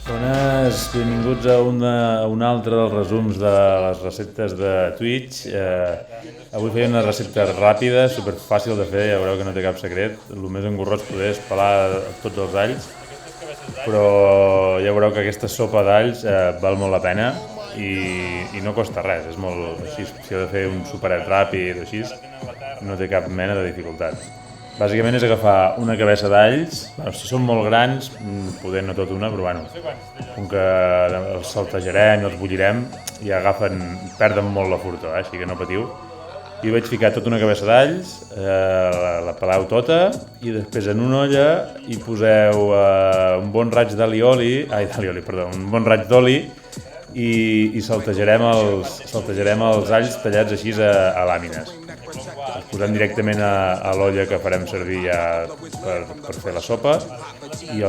Bones, benvinguts a un altre dels resums de les receptes de Twitch. Avui feia una recepta ràpida, superfàcil de fer, ja veureu que no té cap secret. El més engorrós poder és pelar tots els alls, però ja veureu que aquesta sopa d'alls val molt la pena i no costa res, és molt així. Si heu de fer un superet ràpid o així, no té cap mena de dificultat. Bàsicament és agafar una cabeça d'alls, si són molt grans, poder no tot una, però com que els saltejarem i els bullirem, ja perden molt la furtor, així que no patiu. Jo vaig ficar tota una cabeça d'alls, la peleu tota, i després en una olla hi poseu un bon raig un bon raig d'oli i saltejarem els alls tallats així a làmines. Els posem directament a l'olla que farem servir ja per fer la sopa i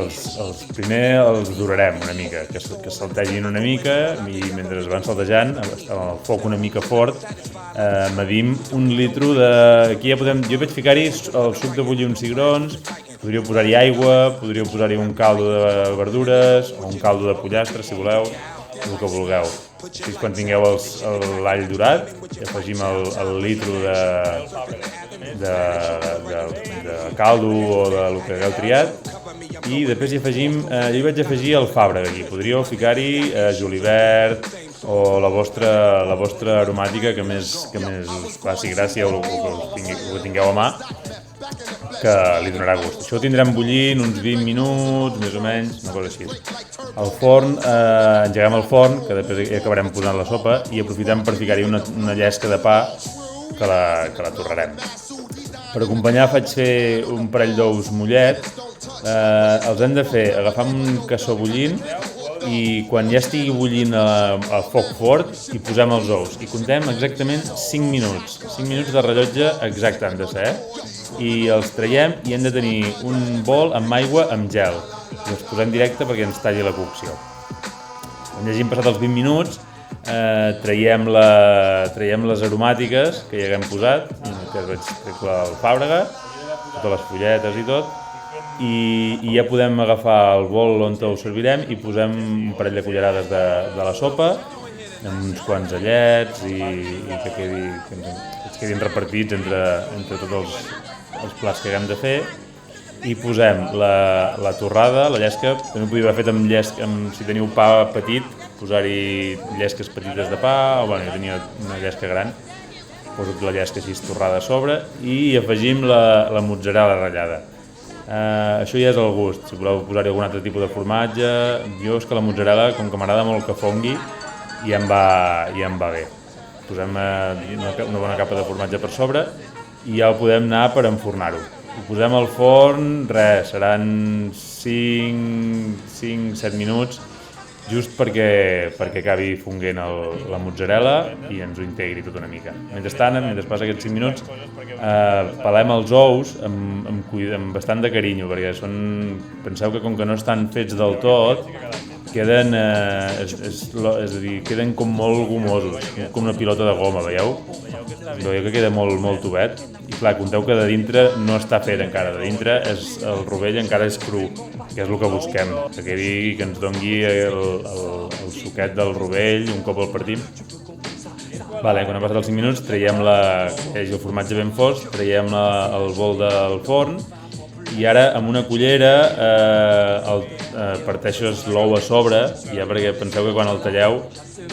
primer els dorarem una mica, que saltegin una mica i mentre es van saltejant, amb el foc una mica fort, medim un litro de... Aquí ja podem... Jo vaig ficar-hi el suc de bullir uns cigrons, podríeu posar-hi aigua, podríeu posar-hi un caldo de verdures o un caldo de pollastre, si voleu, el que vulgueu. Així quan tingueu l'all dorat, afegim el litro de caldo o del que hagueu triat i després hi afegim, jo vaig afegir el fàbrega aquí, podríeu ficar-hi julivert o la vostra aromàtica que més us faci gràcia o que tingueu a mà, que li donarà gust. Això ho tindrem bullint uns 20 minuts, més o menys, una cosa així. Al forn, engeguem el forn, que després hi acabarem posant la sopa, i aprofitem per ficar-hi una llesca de pa que la torrarem. Per acompanyar faig fer un parell d'ous mollet. Els hem de fer agafant un cassó bullint i quan ja estigui bullint a foc fort hi posem els ous i comptem exactament 5 minuts. 5 minuts de rellotge exacte han de ser, i els traiem i hem de tenir un bol amb aigua amb gel i els posem directe perquè ens talli la cocció. Quan ja hagin passat els 20 minuts traiem les aromàtiques que hi haguem posat, que vaig treure el fàbrega, totes les fulletes i tot, i ja podem agafar el bol on ho servirem i posem un parell de cullerades de la sopa amb uns quants allets i que ens quedin repartits entre tots els plats que haguem de fer, i posem la torrada, la llesca. També podria haver fet amb llesca, si teniu pa petit, posar-hi llesques petites de pa, o jo tenia una llesca gran, poso la llesca així torrada a sobre i afegim la mozzarella ratllada. Això ja és el gust, si voleu posar-hi algun altre tipus de formatge. Jo és que la mozzarella, com que m'agrada molt que fongui, ja em va bé. Posem una bona capa de formatge per sobre i ja ho podem anar per enfornar-ho. Ho posem al forn, seran 5-7 minuts, just perquè acabi fonguent la mozzarella i ens ho integri tot una mica. Mentre passa aquests 5 minuts, pelem els ous amb bastant de carinyo, perquè penseu que com que no estan fets del tot, queden com molt gomosos, com una pilota de goma, veieu? Veieu que queda molt tovet. I clar, compteu que de dintre no està fet encara, de dintre el rovell encara és cru, que és el que busquem, que ens dongui el suquet del rovell un cop el partim. Quan han passat els 5 minuts traiem el formatge ben fos, traiem el bol del forn i ara amb una cullera parteixes l'ou a sobre, ja perquè penseu que quan el talleu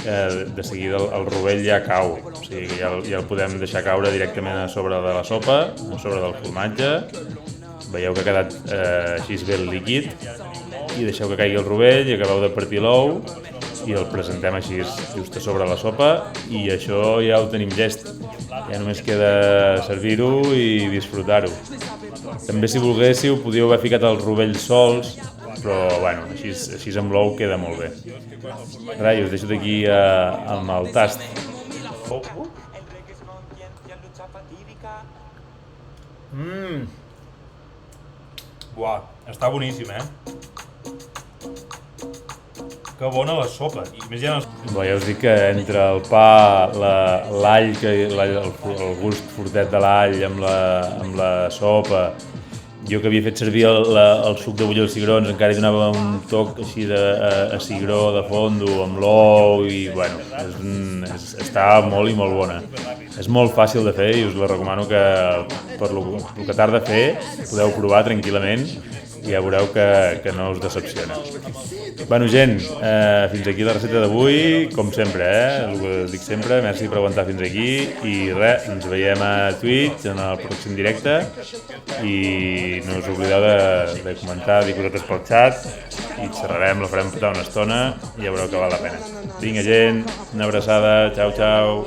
de seguida el rovell ja cau, o sigui que ja el podem deixar caure directament a sobre de la sopa, a sobre del formatge. Veieu que ha quedat així ben líquid i deixeu que caigui el rovell i acabeu de partir l'ou i el presentem així just a sobre la sopa i això ja ho tenim llest. Ja només queda servir-ho i disfrutar-ho. També si volguéssiu podíeu haver ficat els rovells sols, però així amb l'ou queda molt bé. Rai, us deixo d'aquí amb el tast. Buah, està boníssim, Que bona la sopa. I més ja Ja us dic que entre el pa, l'all, el gust fortet de l'all amb la sopa Jo que havia fet servir el suc de bullir els cigrons, encara hi donava un toc així a cigró de fondo, amb l'ou, i bueno, està molt i molt bona. És molt fàcil de fer i us la recomano que per el que tarda a fer podeu provar tranquil·lament i ja veureu que no us decepciona. Bueno, gent, fins aquí la recepta d'avui, com sempre, el que dic sempre, merci per aguantar fins aquí i res, ens veiem a Twitch en el pròxim directe i no us oblideu de comentar, dir cosetes pel xat i xerrarem, la farem portar una estona i ja veureu que val la pena. Vinga, gent, una abraçada, xau, xau.